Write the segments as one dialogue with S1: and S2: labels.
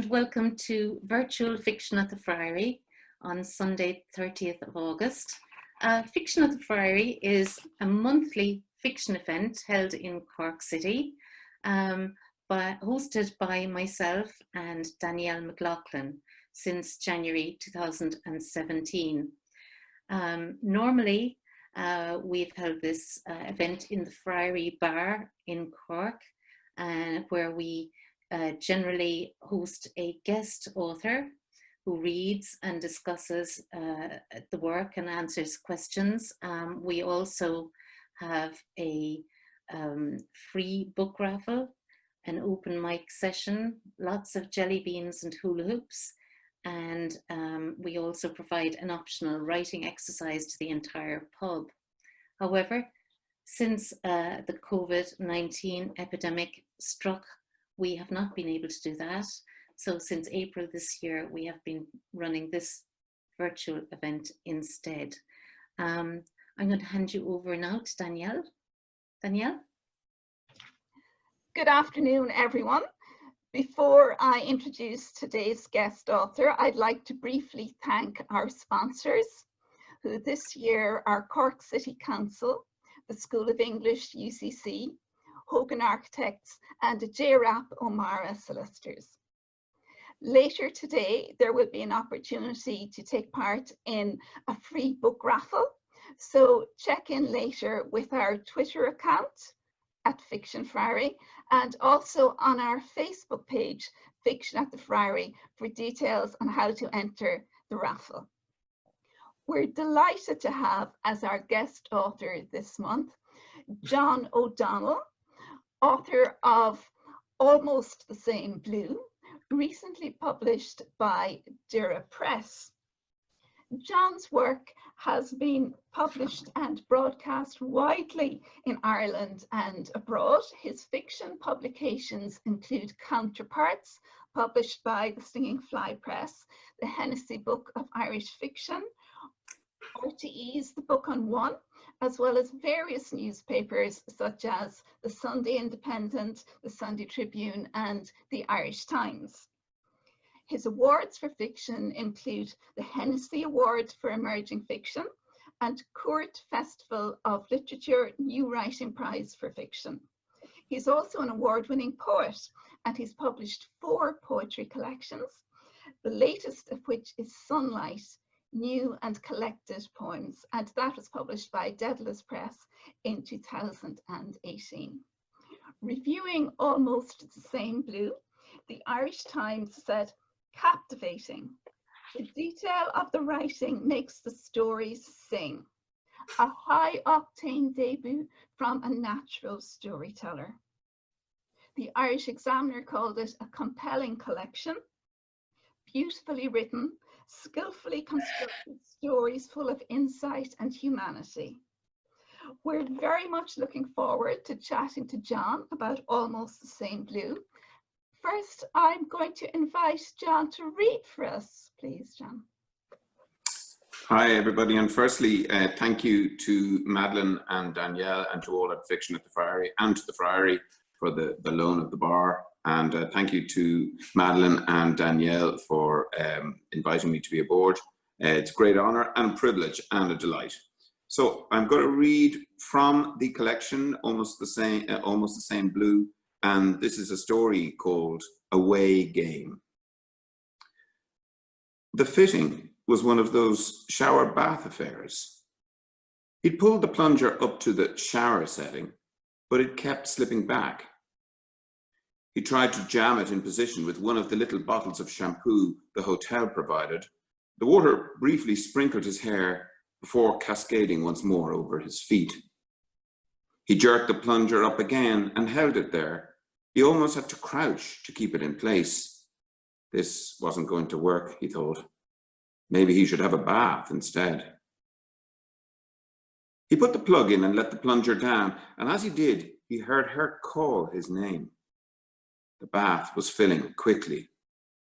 S1: and welcome to Virtual Fiction at the Friary on Sunday 30th of August. Fiction at the Friary is a monthly fiction event held in Cork City, hosted by myself and Danielle McLaughlin since January 2017. Normally, we've held this event in the Friary Bar in Cork, where we generally host a guest author who reads and discusses the work and answers questions. We also have a free book raffle, an open mic session, lots of jelly beans and hula hoops, and we also provide an optional writing exercise to the entire pub. However, since the COVID-19 epidemic struck, we have not been able to do that. So since April this year, we have been running this virtual event instead. I'm going to hand you over now to Danielle. Danielle?
S2: Good afternoon, everyone. Before I introduce today's guest author, I'd like to briefly thank our sponsors, who this year are Cork City Council, the School of English, UCC, Hogan Architects, and JRAP O'Mara Solicitors. Later today, there will be an opportunity to take part in a free book raffle. So check in later with our Twitter account at Fiction Friary and also on our Facebook page, Fiction at the Friary, for details on how to enter the raffle. We're delighted to have as our guest author this month, John O'Donnell, author of Almost the Same Blue, recently published by Dira Press. John's work has been published and broadcast widely in Ireland and abroad. His fiction publications include Counterparts, published by the Singing Fly Press, the Hennessy Book of Irish Fiction, RTE's The Book on One, as well as various newspapers such as the Sunday Independent, the Sunday Tribune, and the Irish Times. His awards for fiction include the Hennessy Award for Emerging Fiction and Court Festival of Literature New Writing Prize for Fiction. He's also an award-winning poet, and he's published 4 poetry collections, the latest of which is Sunlight, New and Collected Poems, and that was published by Daedalus Press in 2018. Reviewing Almost the Same Blue, the Irish Times said, "Captivating. The detail of the writing makes the stories sing. A high-octane debut from a natural storyteller." The Irish Examiner called it a compelling collection, beautifully written, skillfully constructed stories full of insight and humanity. We're very much looking forward to chatting to John about Almost the Same Blue. First, I'm going to invite John to read for us, please, John.
S3: Hi, everybody. And firstly, thank you to Madeline and Danielle and to all at Fiction at the Friary and to the Friary for the loan of the bar. And thank you to Madeline and Danielle for inviting me to be aboard. It's a great honor and a privilege and a delight. So I'm going to read from the collection, Almost the Same Blue. And this is a story called Away Game. The fitting was one of those shower bath affairs. He'd pulled the plunger up to the shower setting, but it kept slipping back. He tried to jam it in position with one of the little bottles of shampoo the hotel provided. The water briefly sprinkled his hair before cascading once more over his feet. He jerked the plunger up again and held it there. He almost had to crouch to keep it in place. This wasn't going to work, he thought. Maybe he should have a bath instead. He put the plug in and let the plunger down, and as he did, he heard her call his name. The bath was filling quickly.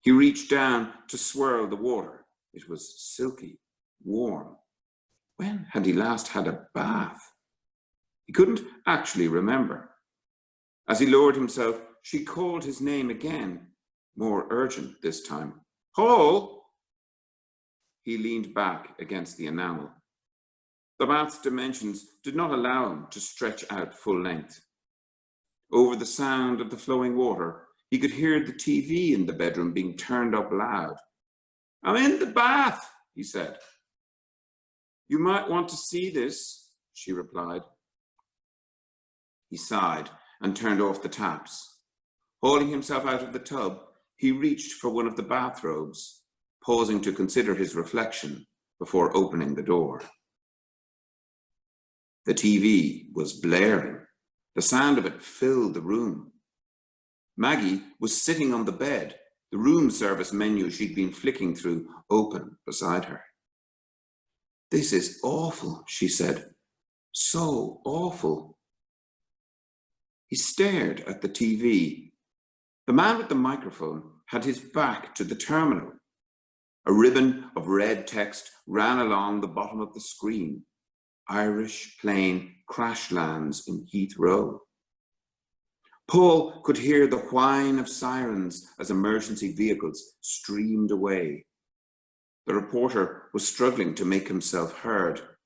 S3: He reached down to swirl the water. It was silky, warm. When had he last had a bath? He couldn't actually remember. As he lowered himself, she called his name again. more urgent this time. Paul! He leaned back against the enamel. The bath's dimensions did not allow him to stretch out full length. Over the sound of the flowing water, he could hear the TV in the bedroom being turned up loud. "I'm in the bath," he said. "You might want to see this," she replied. He sighed and turned off the taps. Hauling himself out of the tub, he reached for one of the bathrobes, pausing to consider his reflection before opening the door. The TV was blaring. The sound of it filled the room. Maggie was sitting on the bed, the room service menu she'd been flicking through open beside her. "This is awful," she said. "So awful." He stared at the TV. The man with the microphone had his back to the terminal. A ribbon of red text ran along the bottom of the screen. "Irish plane crash lands in Heathrow." Paul could hear the whine of sirens as emergency vehicles streamed away. The reporter was struggling to make himself heard.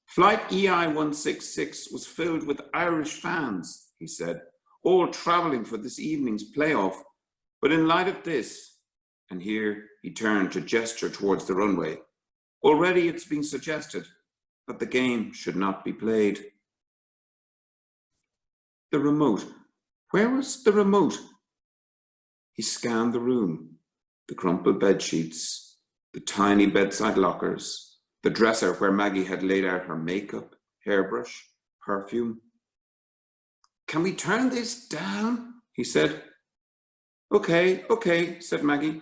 S3: "Flight EI-166 was filled with Irish fans," he said, "all traveling for this evening's playoff. But in light of this," and here he turned to gesture towards the runway, "already it's been suggested that the game should not be played." The remote. Where was the remote? He scanned the room, the crumpled bed sheets, the tiny bedside lockers, the dresser where Maggie had laid out her makeup, hairbrush, perfume. "Can we turn this down?" he said. Okay, said Maggie.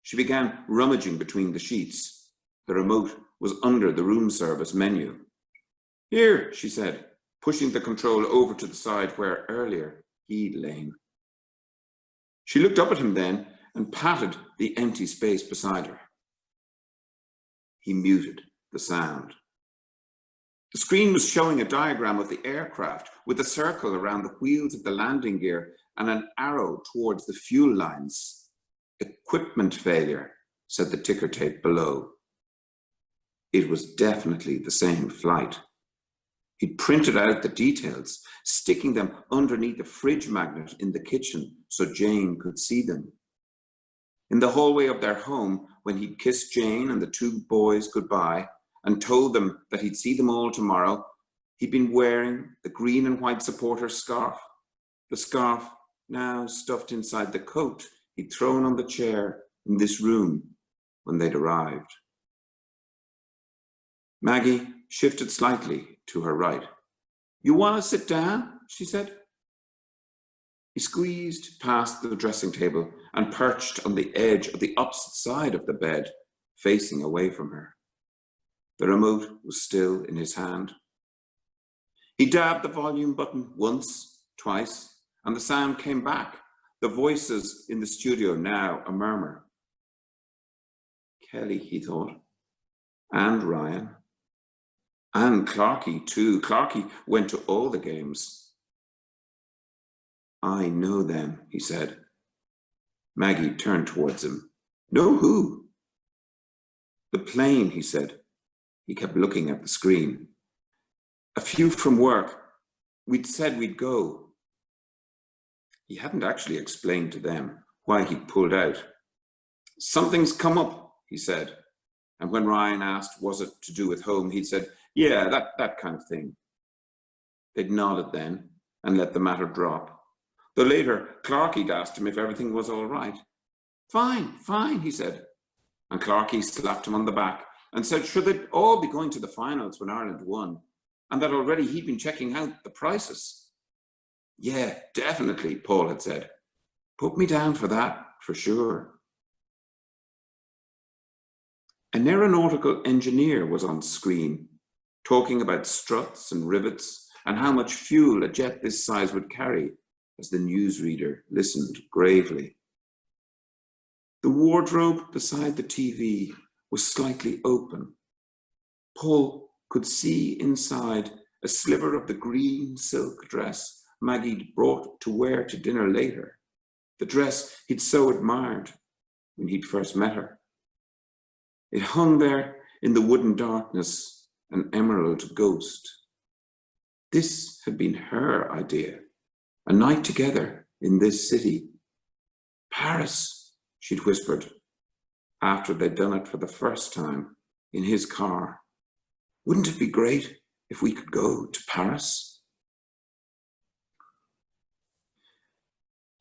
S3: She began rummaging between the sheets. The remote was under the room service menu. "Here," she said, pushing the control over to the side where earlier he'd lain. She looked up at him then and patted the empty space beside her. He muted the sound. The screen was showing a diagram of the aircraft with a circle around the wheels of the landing gear and an arrow towards the fuel lines. "Equipment failure," said the ticker tape below. It was definitely the same flight. He'd printed out the details, sticking them underneath a fridge magnet in the kitchen so Jane could see them. In the hallway of their home, when he'd kissed Jane and the two boys goodbye and told them that he'd see them all tomorrow, he'd been wearing the green and white supporter scarf, the scarf now stuffed inside the coat he'd thrown on the chair in this room when they'd arrived. Maggie shifted slightly to her right. "You want to sit down?" she said. He squeezed past the dressing table and perched on the edge of the opposite side of the bed, facing away from her. The remote was still in his hand. He dabbed the volume button once, twice, and the sound came back, the voices in the studio now a murmur. Kelly, he thought, and Ryan. And Clarkie, too. Clarkie went to all the games. "I know them," he said. Maggie turned towards him. "Know who?" "The plane," he said. He kept looking at the screen. "A few from work. We'd said we'd go." He hadn't actually explained to them why he'd pulled out. "Something's come up," he said. And when Ryan asked, was it to do with home, he'd said, "Yeah, that kind of thing." They'd nodded then and let the matter drop. Though later, Clarkie'd asked him if everything was all right. Fine, he said. And Clarkie slapped him on the back and said, sure, they'd all be going to the finals when Ireland won, and that already he'd been checking out the prices. "Yeah, definitely," Paul had said. "Put me down for that, for sure." An aeronautical engineer was on screen, talking about struts and rivets and how much fuel a jet this size would carry, as the newsreader listened gravely. The wardrobe beside the TV was slightly open. Paul could see inside a sliver of the green silk dress Maggie'd brought to wear to dinner later, the dress he'd so admired when he'd first met her. It hung there in the wooden darkness, an emerald ghost. This had been her idea, a night together in this city. Paris, she'd whispered, after they'd done it for the first time in his car. Wouldn't it be great if we could go to Paris?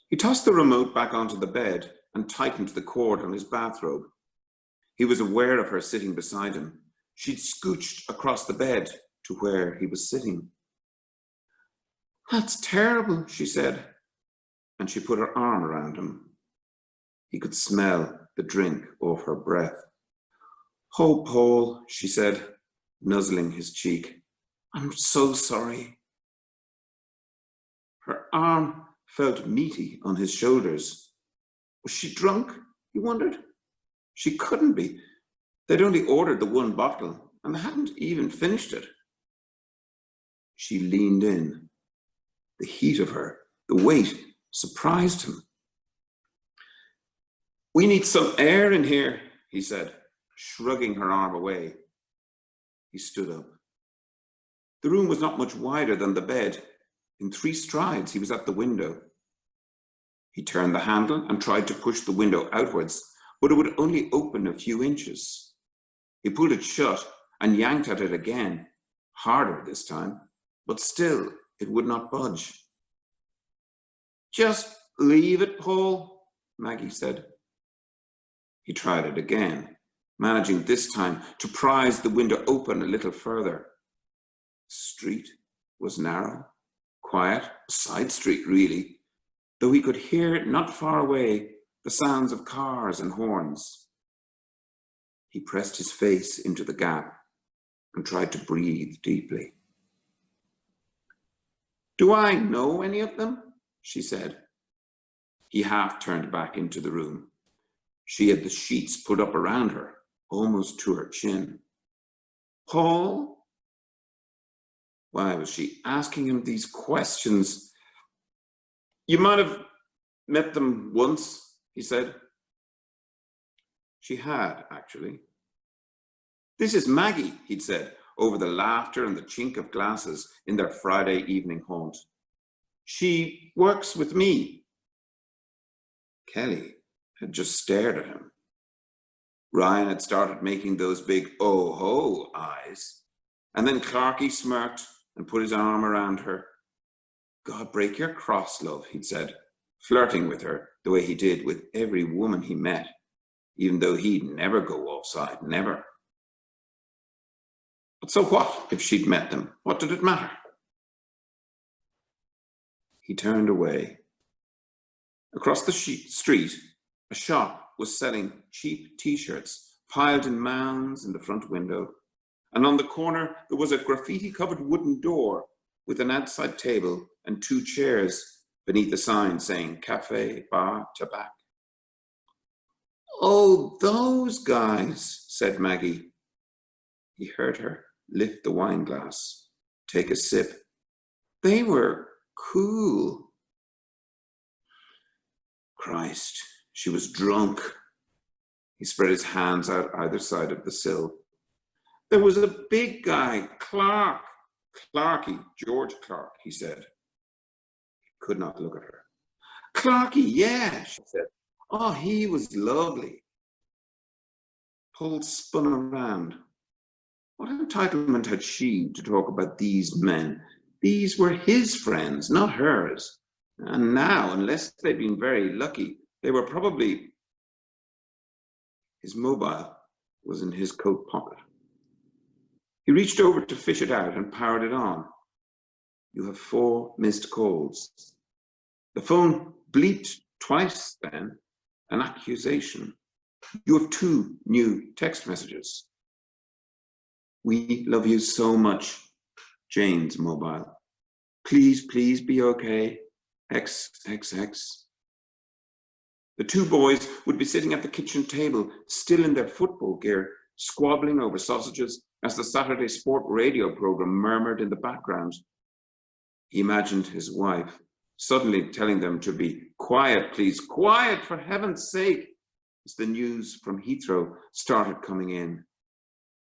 S3: He tossed the remote back onto the bed and tightened the cord on his bathrobe. He was aware of her sitting beside him. She'd scooched across the bed to where he was sitting. That's terrible, she said, and she put her arm around him. He could smell the drink off her breath. Oh, Paul, she said, nuzzling his cheek. I'm so sorry. Her arm felt meaty on his shoulders. Was she drunk? He wondered. She couldn't be. They'd only ordered the one bottle and hadn't even finished it. She leaned in. The heat of her, the weight, surprised him. We need some air in here, he said, shrugging her arm away. He stood up. The room was not much wider than the bed. In 3 strides, he was at the window. He turned the handle and tried to push the window outwards, but it would only open a few inches. He pulled it shut and yanked at it again, harder this time, but still it would not budge. Just leave it, Paul, Maggie said. He tried it again, managing this time to prise the window open a little further. The street was narrow, quiet, a side street really, though he could hear not far away the sounds of cars and horns. He pressed his face into the gap and tried to breathe deeply. Do I know any of them? She said. He half turned back into the room. She had the sheets put up around her, almost to her chin. Paul? Why was she asking him these questions? You might have met them once, he said. She had, actually. This is Maggie, he'd said, over the laughter and the chink of glasses in their Friday evening haunt. She works with me. Kelly had just stared at him. Ryan had started making those big oh-ho eyes, and then Clarky smirked and put his arm around her. God break your cross, love, he'd said, flirting with her the way he did with every woman he met, even though he'd never go offside, never. But so what if she'd met them? What did it matter? He turned away. Across the street, a shop was selling cheap t-shirts piled in mounds in the front window. And on the corner, there was a graffiti-covered wooden door with an outside table and 2 chairs beneath the sign saying Cafe, Bar, Tabac. Oh, those guys, said Maggie. He heard her lift the wine glass, take a sip. They were cool. Christ, she was drunk. He spread his hands out either side of the sill. There was a big guy, Clarky, George Clark, he said. He could not look at her. Clarky, yeah, she said. Oh, he was lovely. Paul spun around. What entitlement had she to talk about these men? These were his friends, not hers. And now, unless they'd been very lucky, they were probably... His mobile was in his coat pocket. He reached over to fish it out and powered it on. You have 4 missed calls. The phone bleeped twice then, an accusation. You have 2 new text messages. We love you so much, Jane's mobile. Please, please be okay. XXX. The 2 boys would be sitting at the kitchen table, still in their football gear, squabbling over sausages as the Saturday sport radio program murmured in the background. He imagined his wife suddenly telling them to be quiet, please, quiet for heaven's sake, as the news from Heathrow started coming in,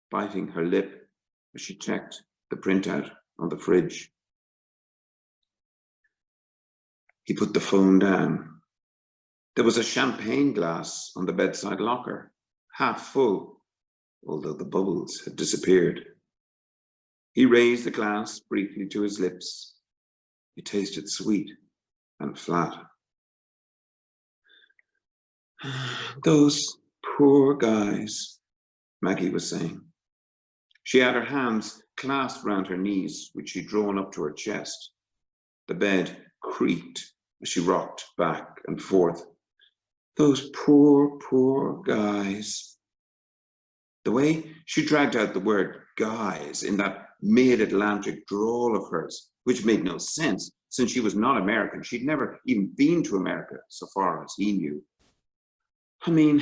S3: biting her lip as she checked the printout on the fridge. He put the phone down. There was a champagne glass on the bedside locker, half full, although the bubbles had disappeared. He raised the glass briefly to his lips. It tasted sweet and flat. Those poor guys, Maggie was saying. She had her hands clasped round her knees, which she'd drawn up to her chest. The bed creaked as she rocked back and forth. Those poor, poor guys. The way she dragged out the word guys in that mid-Atlantic drawl of hers, which made no sense since she was not American. She'd never even been to America, so far as he knew. I mean,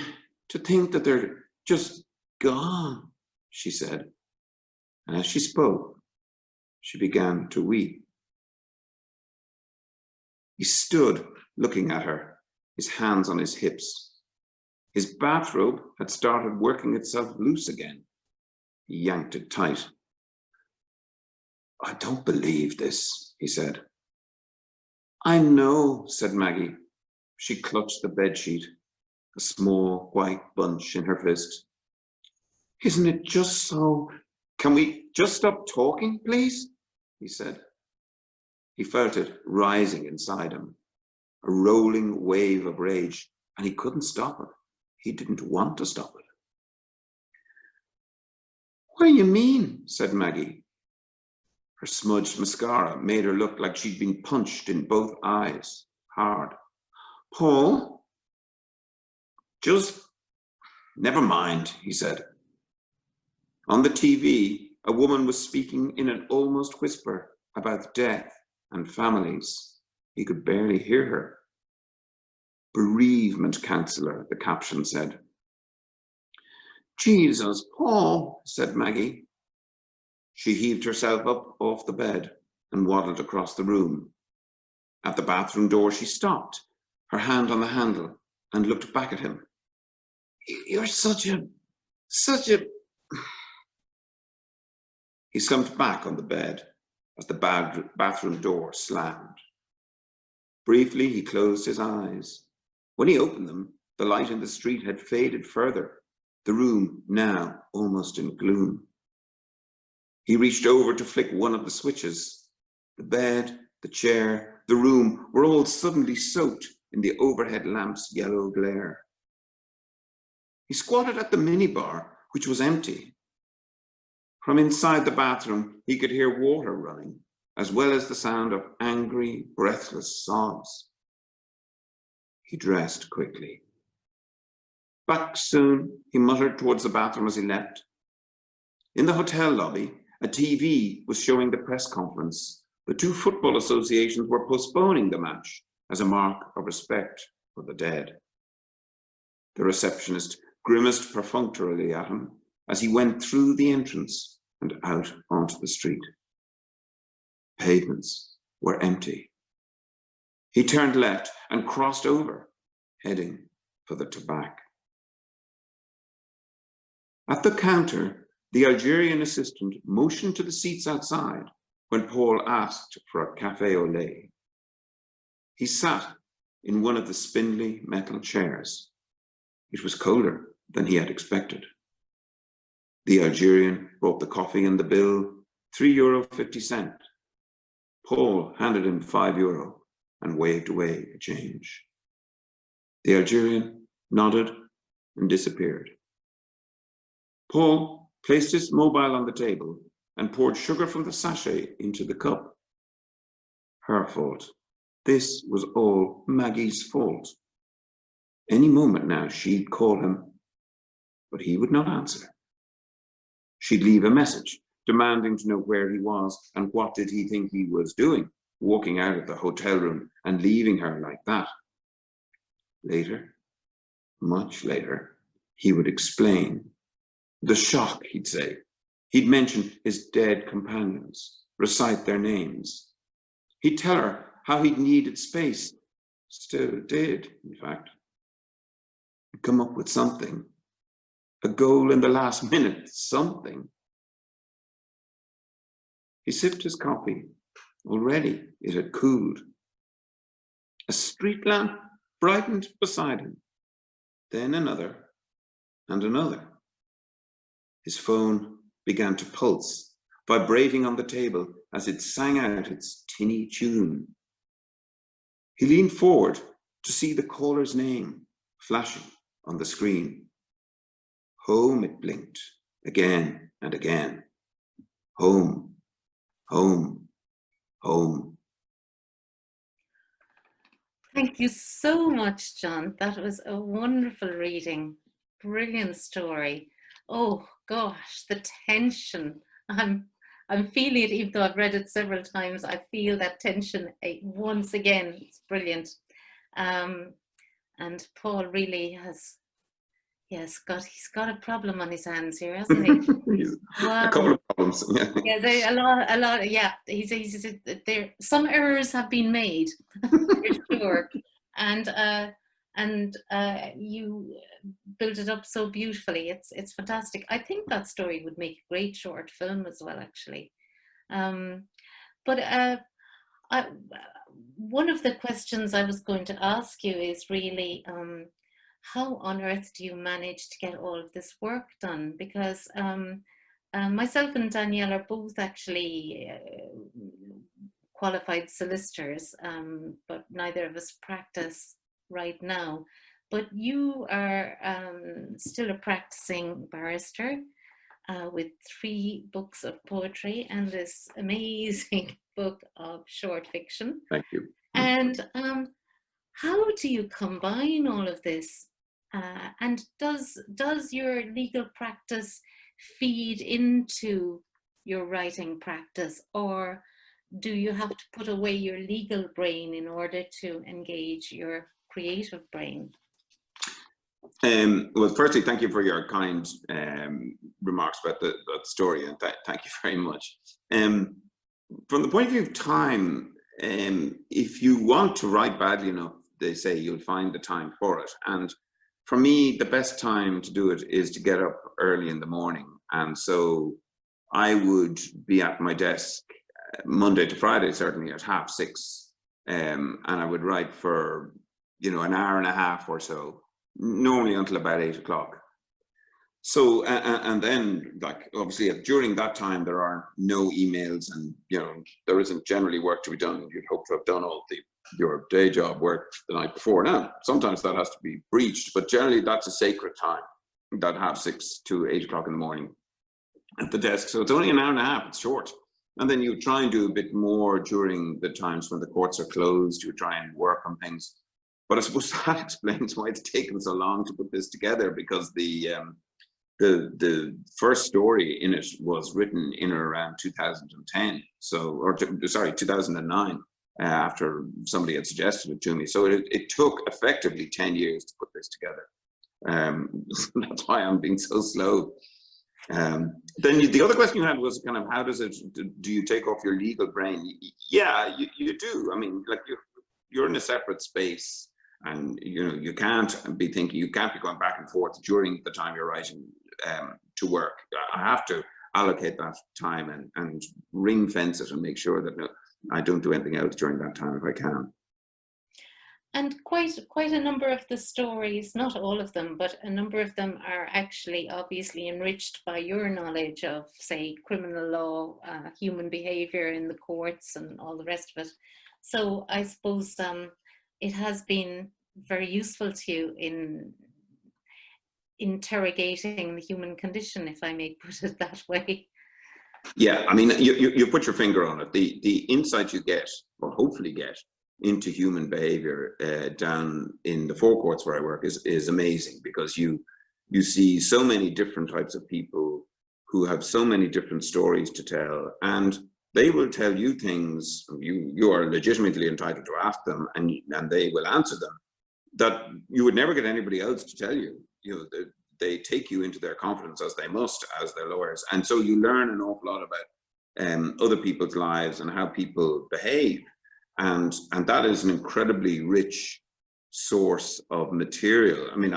S3: to think that they're just gone, she said. And as she spoke, she began to weep. He stood looking at her, his hands on his hips. His bathrobe had started working itself loose again. He yanked it tight. I don't believe this, he said. I know, said Maggie. She clutched the bedsheet, a small white bunch in her fist. Isn't it just so? Can we just stop talking, please? He said. He felt it rising inside him, a rolling wave of rage, and he couldn't stop it. He didn't want to stop it. What do you mean? Said Maggie. Her smudged mascara made her look like she'd been punched in both eyes, hard. Paul? Just never mind, he said. On the TV, a woman was speaking in an almost whisper about death and families. He could barely hear her. Bereavement counsellor, the caption said. Jesus, Paul, said Maggie. She heaved herself up off the bed and waddled across the room. At the bathroom door, she stopped, her hand on the handle, and looked back at him. You're such a... He slumped back on the bed as the bathroom door slammed. Briefly, he closed his eyes. When he opened them, the light in the street had faded further, the room now almost in gloom. He reached over to flick one of the switches. The bed, the chair, the room were all suddenly soaked in the overhead lamp's yellow glare. He squatted at the minibar, which was empty. From inside the bathroom, he could hear water running, as well as the sound of angry, breathless sobs. He dressed quickly. Back soon, he muttered towards the bathroom as he left. In the hotel lobby, a TV was showing the press conference. The two football associations were postponing the match as a mark of respect for the dead. The receptionist grimaced perfunctorily at him as he went through the entrance and out onto the street. Pavements were empty. He turned left and crossed over, heading for the tobacco. At the counter, the Algerian assistant motioned to the seats outside when Paul asked for a café au lait. He sat in one of the spindly metal chairs. It was colder than he had expected. The Algerian brought the coffee and the bill, €3.50. Paul handed him €5 and waved away the change. The Algerian nodded and disappeared. Paul placed his mobile on the table and poured sugar from the sachet into the cup. Her fault. This was all Maggie's fault. Any moment now she'd call him, but he would not answer. She'd leave a message demanding to know where he was and what did he think he was doing, walking out of the hotel room and leaving her like that. Later, much later, he would explain. The shock, he'd say. He'd mention his dead companions, recite their names. He'd tell her how he needed space. Still did, in fact. Come up with something. A goal in the last minute, something. He sipped his coffee. Already it had cooled. A street lamp brightened beside him. Then another and another. His phone began to pulse, vibrating on the table as it sang out its tinny tune. He leaned forward to see the caller's name flashing on the screen. Home, it blinked again and again. Home, home, home.
S1: Thank you so much, John. That was a wonderful reading. Brilliant story. Oh gosh, the tension. I'm feeling it, even though I've read it several times. I feel that tension once again. It's brilliant. And Paul really has, he's got a problem on his hands here, hasn't he?
S3: Wow. A couple of problems.
S1: Yeah, there a lot. Yeah, he's there. Some errors have been made, for sure, and you built it up so beautifully. It's fantastic. I think that story would make a great short film as well, actually. But one of the questions I was going to ask you is really, how on earth do you manage to get all of this work done? Because myself and Danielle are both actually qualified solicitors, but neither of us practice right now. But you are still a practicing barrister with 3 books of poetry and this amazing book of short fiction.
S3: Thank you.
S1: And how do you combine all of this? And does your legal practice feed into your writing practice, or do you have to put away your legal brain in order to engage your creative brain?
S3: Well, firstly, thank you for your kind remarks about the story, and thank you very much. From the point of view of time, if you want to write badly enough, they say you'll find the time for it. And for me, the best time to do it is to get up early in the morning. And so I would be at my desk Monday to Friday, certainly at 6:30, and I would write for, an hour and a half or so, normally until about 8 o'clock. So, and then, like, obviously during that time, there are no emails, and, there isn't generally work to be done. You'd hope to have done all your day job work the night before. Now, sometimes that has to be breached, but generally that's a sacred time, that 6:30 to 8 o'clock in the morning at the desk. So it's only an hour and a half, it's short. And then you try and do a bit more during the times when the courts are closed. You try and work on things. But I suppose that explains why it's taken so long to put this together, because the first story in it was written in or around 2010. So, 2009, after somebody had suggested it to me. So it took effectively 10 years to put this together. That's why I'm being so slow. Then the other question you had was kind of, how does it, do you take off your legal brain? Yeah, you do. I mean, like, you're in a separate space, and you can't be thinking, you can't be going back and forth during the time you're writing to work. I have to allocate that time and ring fence it and make sure that I don't do anything else during that time if I can.
S1: And quite a number of the stories, not all of them, but a number of them are actually obviously enriched by your knowledge of, say, criminal law, human behavior in the courts and all the rest of it. So I suppose it has been very useful to you in interrogating the human condition, if I may put it that way.
S3: Yeah, I mean, you put your finger on it. The insight you get, or hopefully get, into human behavior down in the forecourts where I work is amazing, because you see so many different types of people who have so many different stories to tell, and they will tell you things you are legitimately entitled to ask them, and they will answer them, that you would never get anybody else to tell you. They take you into their confidence, as they must, as their lawyers, and so you learn an awful lot about other people's lives and how people behave. and that is an incredibly rich source of material. I mean,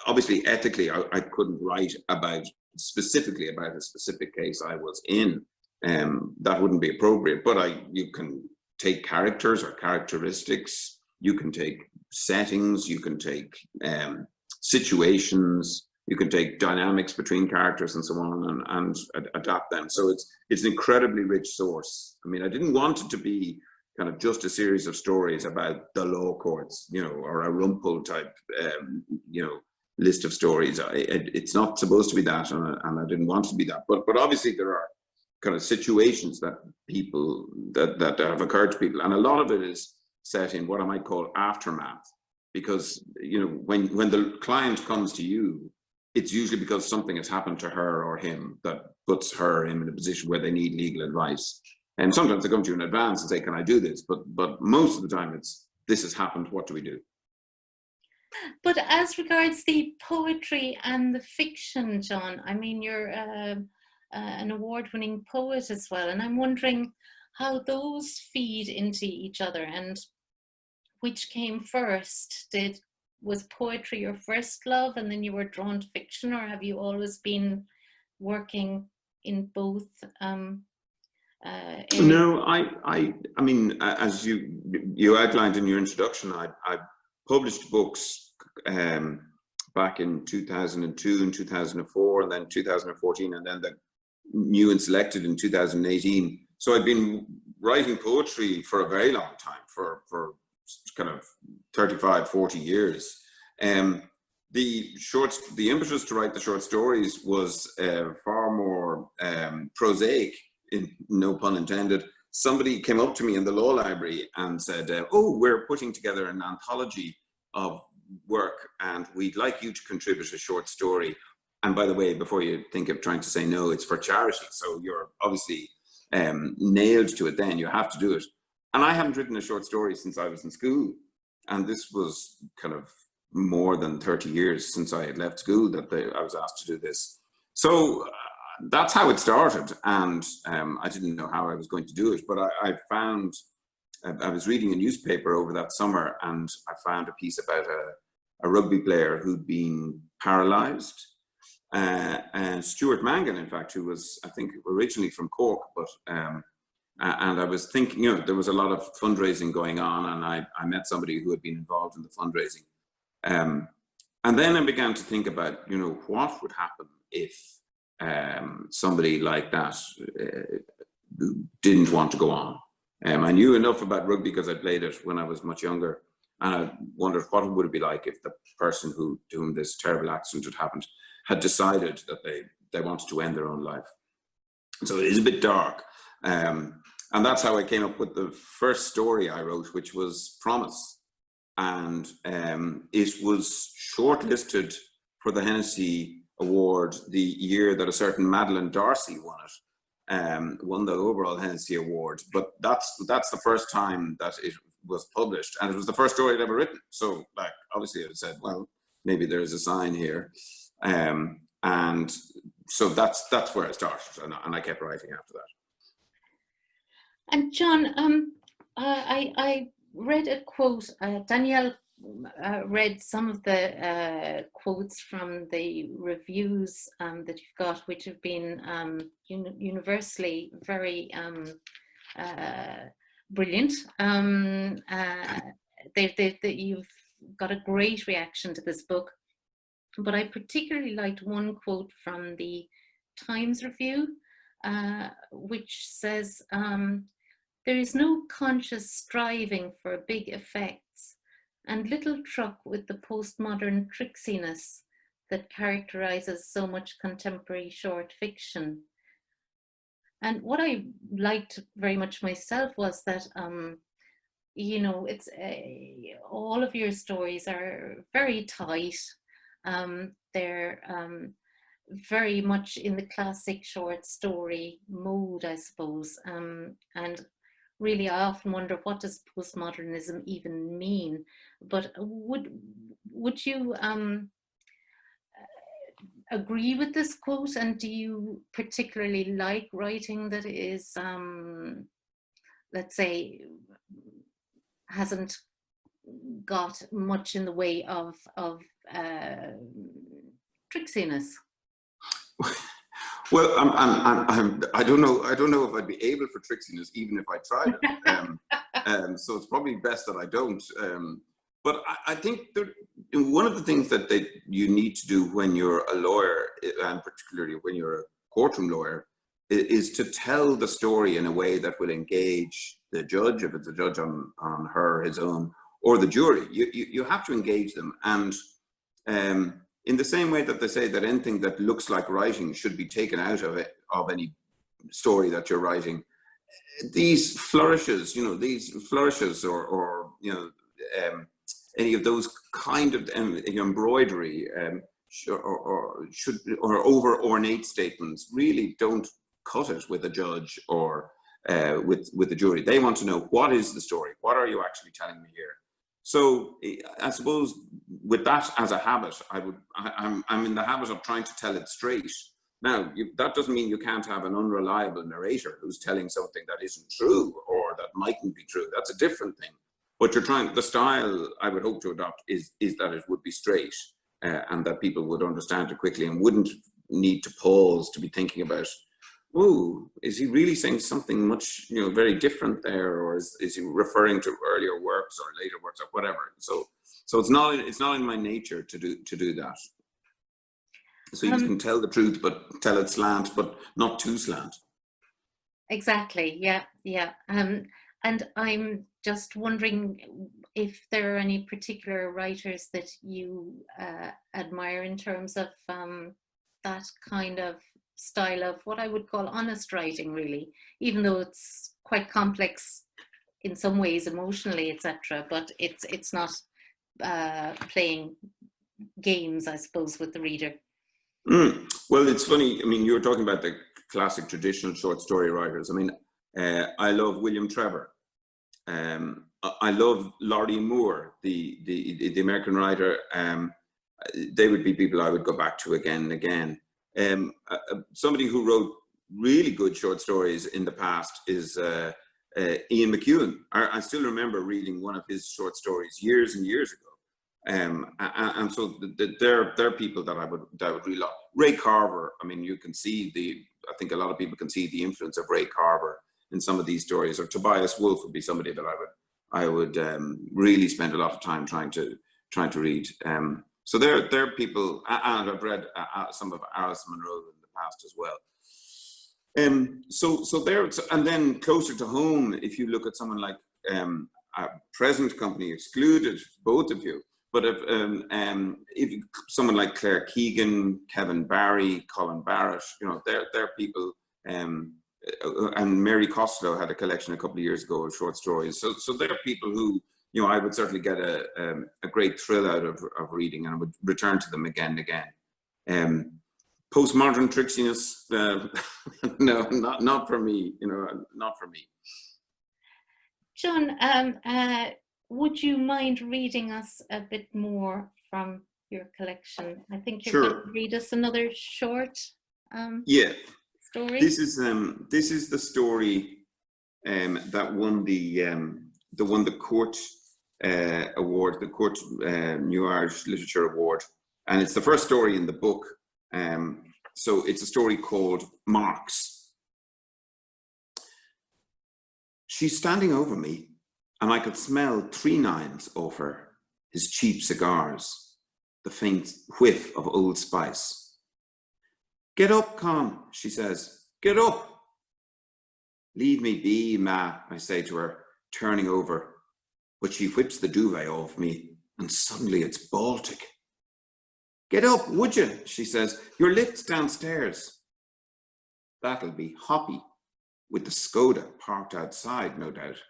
S3: obviously ethically, I couldn't write specifically about a specific case I was in. That wouldn't be appropriate, but you can take characters or characteristics, you can take settings, you can take situations, you can take dynamics between characters and so on, and adapt them. So it's an incredibly rich source. I mean, I didn't want it to be kind of just a series of stories about the law courts, you know, or a Rumpel type, you know, list of stories. It's not supposed to be that, and I didn't want it to be that. But obviously there are kind of situations that have occurred to people, and a lot of it is set in what I might call aftermath, because, you know, when the client comes to you, it's usually because something has happened to her or him that puts her in a position where they need legal advice. And sometimes they come to you in advance and say, can I do this? But most of the time it's, this has happened, what do we do?
S1: But as regards the poetry and the fiction, John, I mean, you're an award-winning poet as well, and I'm wondering how those feed into each other, and which came first. Was poetry your first love and then you were drawn to fiction, or have you always been working in both?
S3: No, I mean, as you outlined in your introduction, I published books back in 2002 and 2004, and then 2014, and then the New and Selected in 2018. So I've been writing poetry for a very long time, for kind of 35, 40 years. The impetus to write the short stories was far more prosaic, no pun intended. Somebody came up to me in the law library and said, oh, we're putting together an anthology of work and we'd like you to contribute a short story. And by the way, before you think of trying to say no, it's for charity. So you're obviously nailed to it then, you have to do it. And I haven't written a short story since I was in school. And this was kind of more than 30 years since I had left school that I was asked to do this. So that's how it started. And I didn't know how I was going to do it, but I was reading a newspaper over that summer and I found a piece about a rugby player who'd been paralyzed. And Stuart Mangan, in fact, who was, I think, originally from Cork, but and I was thinking, you know, there was a lot of fundraising going on, and I met somebody who had been involved in the fundraising. And then I began to think about, you know, what would happen if somebody like that didn't want to go on. I knew enough about rugby because I played it when I was much younger, and I wondered what would it be like if the person to whom this terrible accident had happened had decided that they wanted to end their own life. So it is a bit dark. And that's how I came up with the first story I wrote, which was Promise. And it was shortlisted for the Hennessy Award the year that a certain Madeline Darcy won it, won the overall Hennessy Award. But that's the first time that it was published, and it was the first story I'd ever written. So, like, obviously I said, well, maybe there's a sign here. And so that's where I started, and I kept writing after that.
S1: And John, I read a quote, Danielle read some of the quotes from the reviews that you've got, which have been universally very brilliant. You've got a great reaction to this book, but I particularly liked one quote from the Times Review, which says, there is no conscious striving for big effects and little truck with the postmodern tricksiness that characterizes so much contemporary short fiction. And what I liked very much myself was that, you know, it's all of your stories are very tight. They're very much in the classic short story mode, I suppose. And really, I often wonder, what does postmodernism even mean? But would you agree with this quote? And do you particularly like writing that is, let's say, hasn't got much in the way of tricksiness.
S3: Well, I don't know. I don't know if I'd be able for tricksiness even if I tried it. So it's probably best that I don't. But I think one of the things that you need to do when you're a lawyer, and particularly when you're a courtroom lawyer, is to tell the story in a way that will engage the judge, if it's a judge on her, his own, or the jury. You have to engage them, and in the same way that they say that anything that looks like writing should be taken out of any story that you're writing, these flourishes, or any of those kind of embroidery or over ornate statements really don't cut it with a judge or with the jury. They want to know, what is the story? What are you actually telling me here? So I suppose with that as a habit, I'm in the habit of trying to tell it straight. Now, that doesn't mean you can't have an unreliable narrator who's telling something that isn't true or that mightn't be true. That's a different thing. But the style I would hope to adopt is that it would be straight and that people would understand it quickly and wouldn't need to pause to be thinking about, oh, is he really saying something much, very different there, or is he referring to earlier works or later works or whatever? So it's not in my nature to do that. So you can tell the truth, but tell it slant, but not too slant. Exactly.
S1: Yeah. And I'm just wondering if there are any particular writers that you admire in terms of that kind of style of what I would call honest writing, really, even though it's quite complex in some ways emotionally, etc. But it's not playing games, I suppose, with the reader.
S3: Well, it's funny. I mean, you were talking about the classic traditional short story writers. I mean, I love William Trevor. I love Laurie Moore, the American writer. They would be people I would go back to again and again. Somebody who wrote really good short stories in the past is Ian McEwan. I still remember reading one of his short stories years and years ago. And so they're people that I would really love. Ray Carver. I mean, you can see I think a lot of people can see the influence of Ray Carver in some of these stories. Or Tobias Wolff would be somebody that I would really spend a lot of time trying to read. So they're people, and I've read some of Alison Munro in the past as well. So there, and then closer to home, if you look at someone like present company excluded, both of you. But if someone like Claire Keegan, Kevin Barry, Colin Barrett, they're people. And Mary Costello had a collection a couple of years ago of short stories. So they're people who, I would certainly get a great thrill out of reading, and I would return to them again and again. Postmodern tricksiness, no, not for me. Not for me.
S1: John, would you mind reading us a bit more from your collection? I think you're going to read us another short story.
S3: This is the story that won the Court Award, the Court New Irish Literature Award, and it's the first story in the book. So it's a story called Marks. She's standing over me, and I could smell 3 nines off her, his cheap cigars, the faint whiff of Old Spice. "Get up, Con," she says. "Get up." "Leave me be, Ma," I say to her, turning over. But she whips the duvet off me, and suddenly it's Baltic. "Get up, would you?" she says. "Your lift's downstairs." That'll be Hoppy, with the Skoda parked outside, no doubt.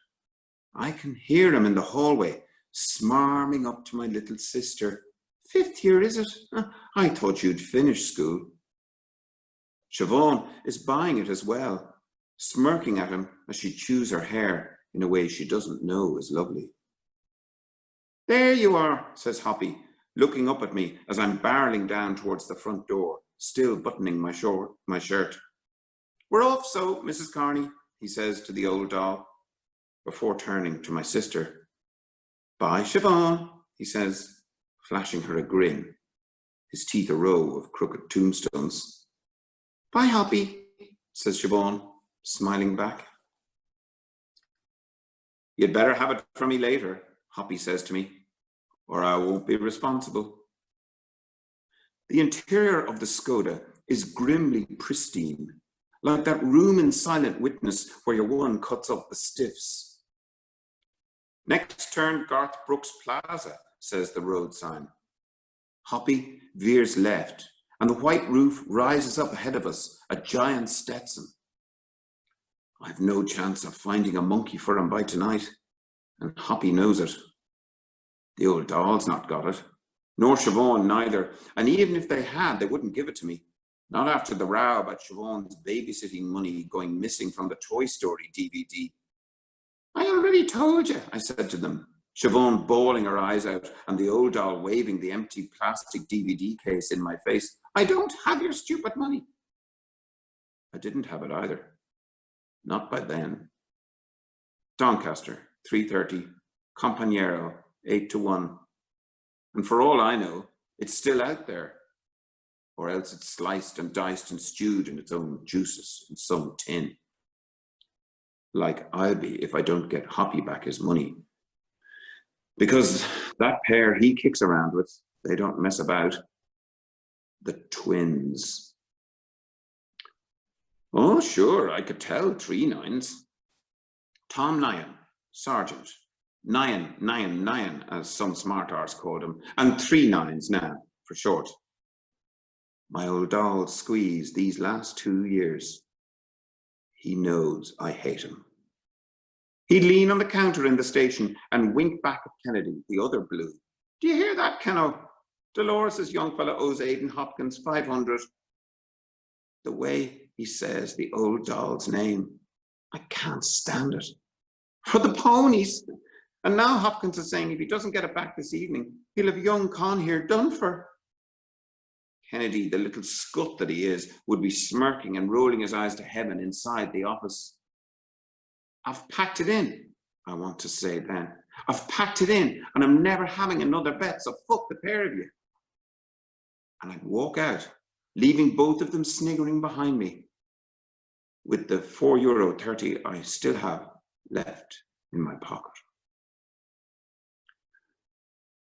S3: I can hear him in the hallway, smarming up to my little sister. "5th year, is it? I thought you'd finished school." Siobhan is buying it as well, smirking at him as she chews her hair in a way she doesn't know is lovely. "There you are," says Hoppy, looking up at me as I'm barreling down towards the front door, still buttoning my shirt. "We're off so, Mrs. Carney," he says to the old doll, before turning to my sister. Bye, Siobhan, he says, flashing her a grin, his teeth a row of crooked tombstones. Bye, Hoppy, says Siobhan, smiling back. You'd better have it from me later, Hoppy says to me, or I won't be responsible. The interior of the Skoda is grimly pristine, like that room in Silent Witness where your one cuts up the stiffs. Next turn, Garth Brooks Plaza, says the road sign. Hoppy veers left, and the white roof rises up ahead of us, a giant Stetson. I've no chance of finding a monkey for him by tonight, and Hoppy knows it. The old doll's not got it, nor Siobhan neither, and even if they had, they wouldn't give it to me. Not after the row about Siobhan's babysitting money going missing from the Toy Story DVD. I already told you, I said to them, Siobhan bawling her eyes out and the old doll waving the empty plastic DVD case in my face. I don't have your stupid money. I didn't have it either. Not by then. Doncaster, 3:30, Compañero, 8-1. And for all I know, it's still out there. Or else it's sliced and diced and stewed in its own juices in some tin. Like I'll be if I don't get Hoppy back his money. Because that pair he kicks around with, they don't mess about. The twins. Oh, sure, I could tell 3 nines. Tom Nyan, Sergeant. Nyan, as some smart arse called him, and 3 nines now, for short. My old doll squeezed these last 2 years. He knows I hate him. He'd lean on the counter in the station and wink back at Kennedy, the other blue. Do you hear that, Kenno? Dolores' young fella owes Aidan Hopkins 500. The way he says the old doll's name, I can't stand it. For the ponies. And now Hopkins is saying if he doesn't get it back this evening, he'll have young Con here done for. Kennedy, the little scut that he is, would be smirking and rolling his eyes to heaven inside the office. I've packed it in, I want to say then. I've packed it in and I'm never having another bet, so fuck the pair of you. And I'd walk out, leaving both of them sniggering behind me with the €4.30 I still have left in my pocket.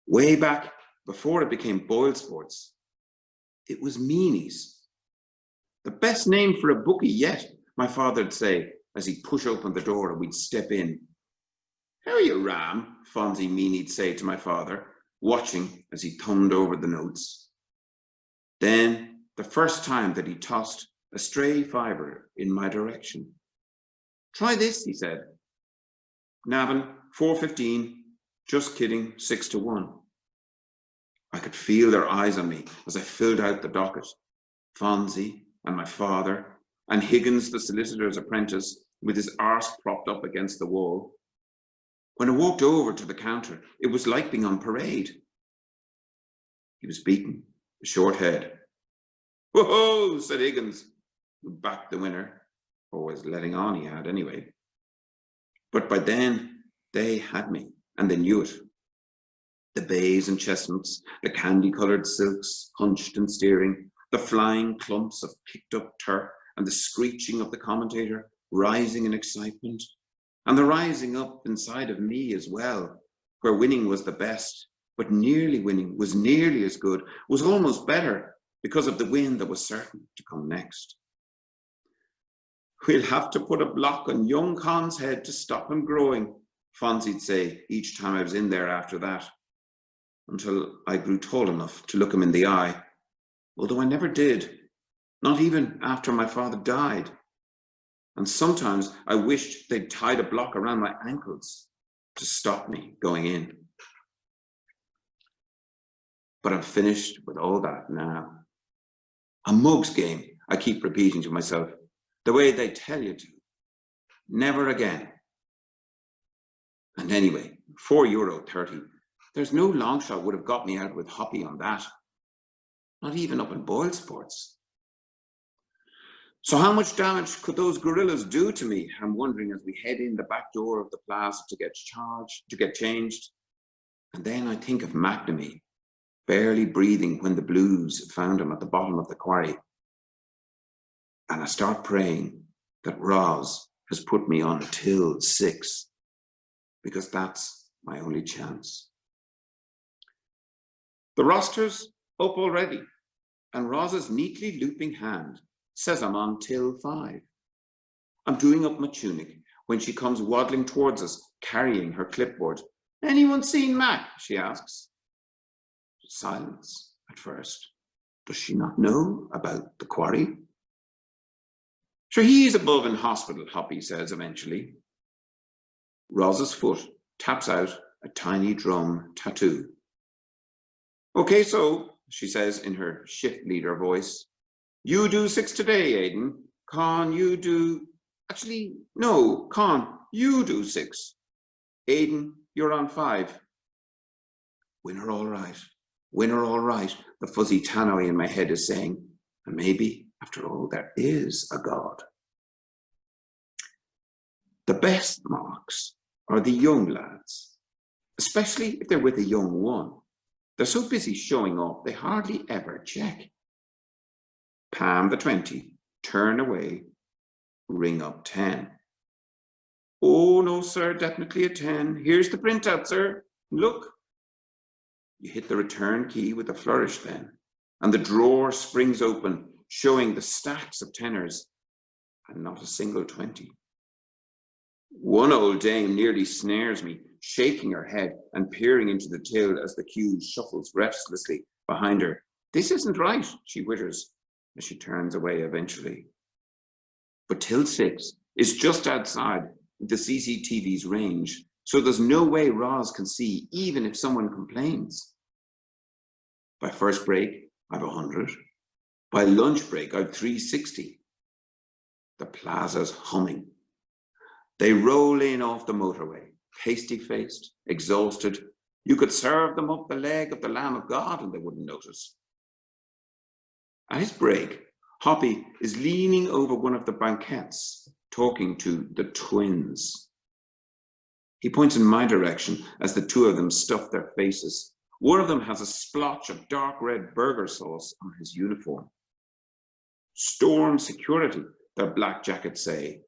S3: Way back before it became Boyle Sports, it was Meanies. The best name for a bookie yet, my father'd say, as he'd push open the door and we'd step in. How are you, Ram? Fonzie Meany'd say to my father, watching as he thumbed over the notes. Then, the first time that he tossed a stray fiver in my direction. Try this, he said. Navan, 4.15, just kidding, 6-1. I could feel their eyes on me as I filled out the docket. Fonzie and my father, and Higgins, the solicitor's apprentice, with his arse propped up against the wall. When I walked over to the counter, it was like being on parade. He was beaten, a short head. Whoa, said Higgins, who backed the winner, or was letting on he had anyway. But by then, they had me, and they knew it. The bays and chestnuts, the candy-coloured silks, hunched and steering, the flying clumps of picked-up turf, and the screeching of the commentator, rising in excitement, and the rising up inside of me as well, where winning was the best, but nearly winning was nearly as good, was almost better, because of the win that was certain to come next. We'll have to put a block on young Con's head to stop him growing, Fonzie'd say each time I was in there after that, until I grew tall enough to look him in the eye, although I never did, not even after my father died. And sometimes I wished they'd tied a block around my ankles to stop me going in. But I'm finished with all that now. A mug's game, I keep repeating to myself, the way they tell you to. Never again. And anyway, €4.30, there's no long shot would have got me out with Hoppy on that. Not even up in Boyle Sports. So how much damage could those gorillas do to me? I'm wondering as we head in the back door of the plaza to get changed. And then I think of McNamee, barely breathing when the blues found him at the bottom of the quarry. And I start praying that Roz has put me on till 6, because that's my only chance. The roster's up already, and Roz's neatly looping hand says I'm on till 5. I'm doing up my tunic when she comes waddling towards us, carrying her clipboard. Anyone seen Mac? She asks. Silence at first. Does she not know about the quarry? Sure, he's above in hospital, Hoppy says eventually. Roz's foot taps out a tiny drum tattoo. Okay, so, she says in her shift leader voice, you do 6 today, Aidan. Con, you do... Actually, no, Con, you do 6. Aidan, you're on 5. Winner all right. Winner all right, the fuzzy tannoy in my head is saying. And maybe, after all, there is a God. The best marks are the young lads, especially if they're with a young one. They're so busy showing off, they hardly ever check. Palm the 20, turn away, ring up 10. Oh, no, sir, definitely a 10. Here's the printout, sir. Look. You hit the return key with a flourish then, and the drawer springs open, showing the stacks of tenors, and not a single 20. One old dame nearly snares me, shaking her head and peering into the till as the queue shuffles restlessly behind her. This isn't right, she whitters as she turns away eventually. But till 6 is just outside the CCTV's range, so there's no way Roz can see even if someone complains. By first break, I've 100. By lunch break, I've 360. The plaza's humming. They roll in off the motorway, pasty-faced, exhausted. You could serve them up the leg of the Lamb of God and they wouldn't notice. At his break, Hoppy is leaning over one of the banquettes, talking to the twins. He points in my direction as the two of them stuff their faces. One of them has a splotch of dark red burger sauce on his uniform. Storm security, their black jackets say,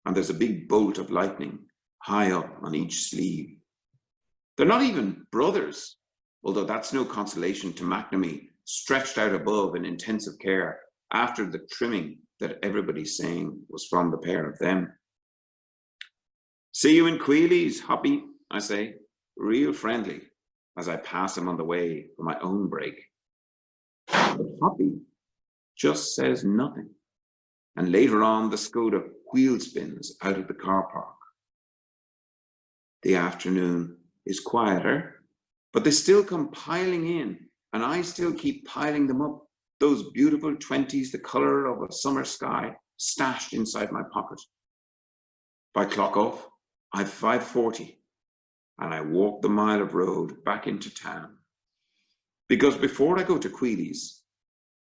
S3: and there's a big bolt of lightning high up on each sleeve. They're not even brothers, although that's no consolation to McNamee, stretched out above in intensive care after the trimming that everybody's saying was from the pair of them. See you in Queelies, Hoppy, I say, real friendly, as I pass him on the way for my own break. But Hoppy just says nothing. And later on, the Skoda wheel spins out of the car park. The afternoon is quieter, but they still come piling in, and I still keep piling them up, those beautiful 20s, the color of a summer sky, stashed inside my pocket. By clock off, I've 5:40, and I walk the mile of road back into town. Because before I go to Queelies,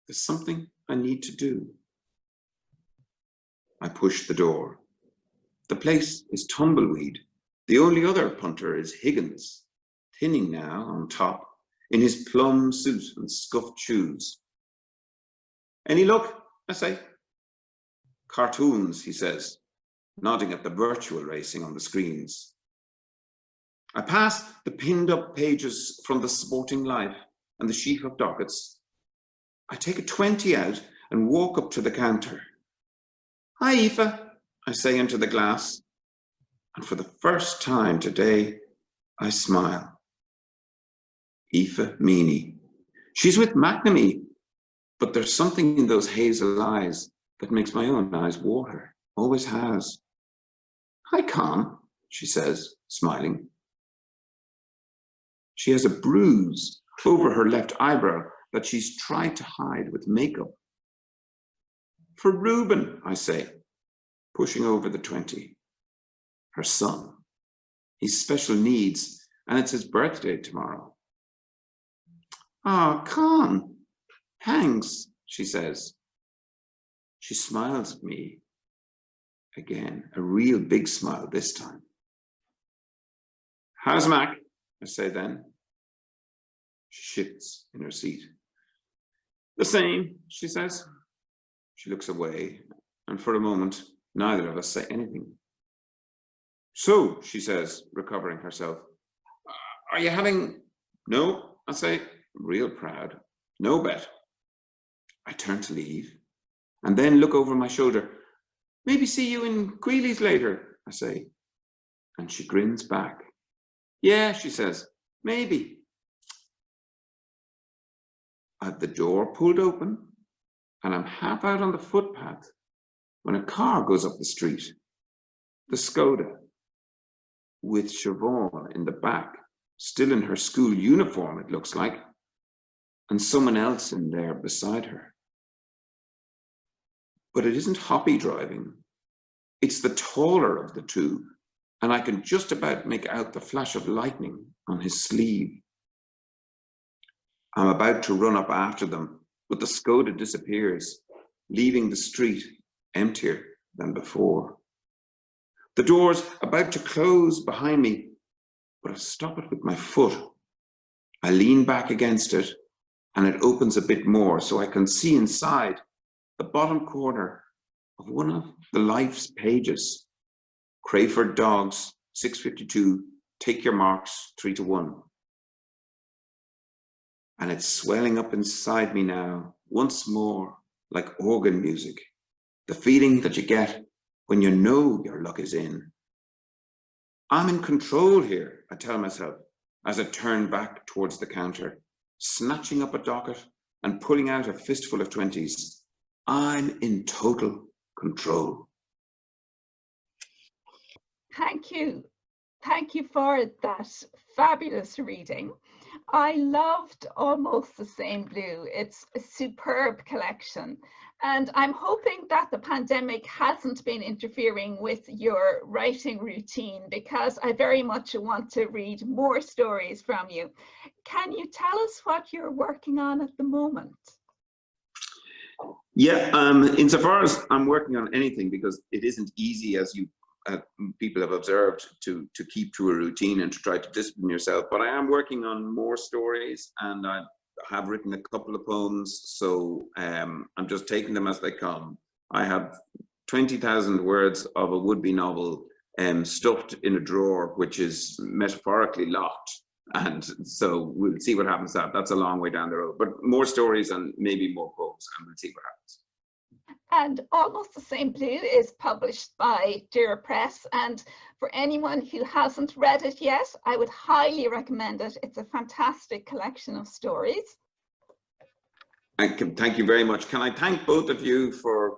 S3: there's something I need to do. I push the door. The place is tumbleweed. The only other punter is Higgins, thinning now on top, in his plum suit and scuffed shoes. Any luck? I say. Cartoons, he says, nodding at the virtual racing on the screens. I pass the pinned up pages from the Sporting Life and the sheaf of dockets. I take a 20 out and walk up to the counter. Hi, Aoife, I say into the glass. And for the first time today, I smile. Aoife Meany. She's with McNamee, but there's something in those hazel eyes that makes my own eyes water. Always has. Hi, Con, she says, smiling. She has a bruise over her left eyebrow that she's tried to hide with makeup. For Reuben, I say, pushing over the 20. Her son. He's special needs, and it's his birthday tomorrow. Ah, Con, thanks, she says. She smiles at me again, a real big smile this time. How's Mac? I say then. She shifts in her seat. The same, she says. She looks away, and for a moment, neither of us say anything. So, she says, recovering herself, are you having... No, I say, real proud. No bet. I turn to leave, and then look over my shoulder. Maybe see you in Queeley's later, I say. And she grins back. Yeah, she says, maybe. I've the door pulled open, and I'm half out on the footpath when a car goes up the street. The Skoda, with Siobhan in the back, still in her school uniform, it looks like, and someone else in there beside her. But it isn't Hoppy driving. It's the taller of the two, and I can just about make out the flash of lightning on his sleeve. I'm about to run up after them, but the Skoda disappears, leaving the street emptier than before. The door's about to close behind me, but I stop it with my foot. I lean back against it, and it opens a bit more so I can see inside the bottom corner of one of the Life's pages. Crayford Dogs, 652, take your marks, 3-1. And it's swelling up inside me now, once more, like organ music. The feeling that you get when you know your luck is in. I'm in control here, I tell myself, as I turn back towards the counter, snatching up a docket and pulling out a fistful of 20s. I'm in total control.
S2: Thank you. Thank you for that fabulous reading. I loved Almost the Same Blue. It's a superb collection. And I'm hoping that the pandemic hasn't been interfering with your writing routine, because I very much want to read more stories from you. Can you tell us what you're working on at the moment?
S3: Yeah, insofar as I'm working on anything, because it isn't easy, as you people have observed, to keep to a routine and to try to discipline yourself. But I am working on more stories, and I have written a couple of poems, so I'm just taking them as they come. I have 20,000 words of a would-be novel stuffed in a drawer, which is metaphorically locked. And so we'll see what happens. That's a long way down the road, but more stories and maybe more poems, and we'll see what happens.
S2: And Almost the Same Blue is published by Dura Press, and for anyone who hasn't read it yet, I would highly recommend it. It's a fantastic collection of stories.
S3: Thank you very much. Can I thank both of you for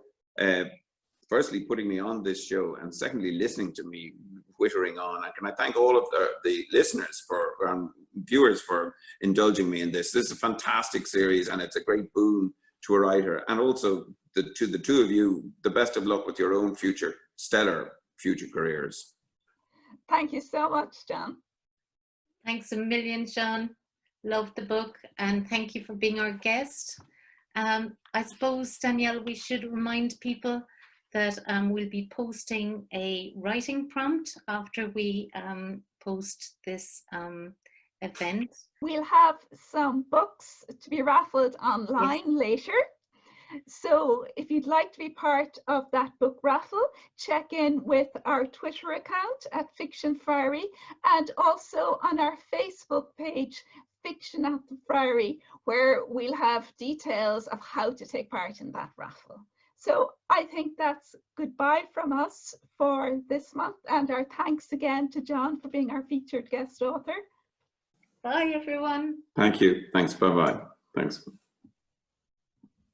S3: firstly putting me on this show, and secondly listening to me whittering on, and can I thank all of the listeners for viewers for indulging me in this. This is a fantastic series, and it's a great boon to a writer, and also to the two of you, the best of luck with your own future, stellar future careers.
S2: Thank you so much, John. Thanks
S1: a million, John. Loved the book, and thank you for being our guest. I suppose, Danielle, we should remind people that we'll be posting a writing prompt after we post this event.
S2: We'll have some books to be raffled online later. So if you'd like to be part of that book raffle, check in with our Twitter account at Fiction Friary, and also on our Facebook page, Fiction at the Friary, where we'll have details of how to take part in that raffle. So I think that's goodbye from us for this month, and our thanks again to John for being our featured guest author.
S1: Bye, everyone.
S3: Thank you. Thanks. Bye-bye. Thanks.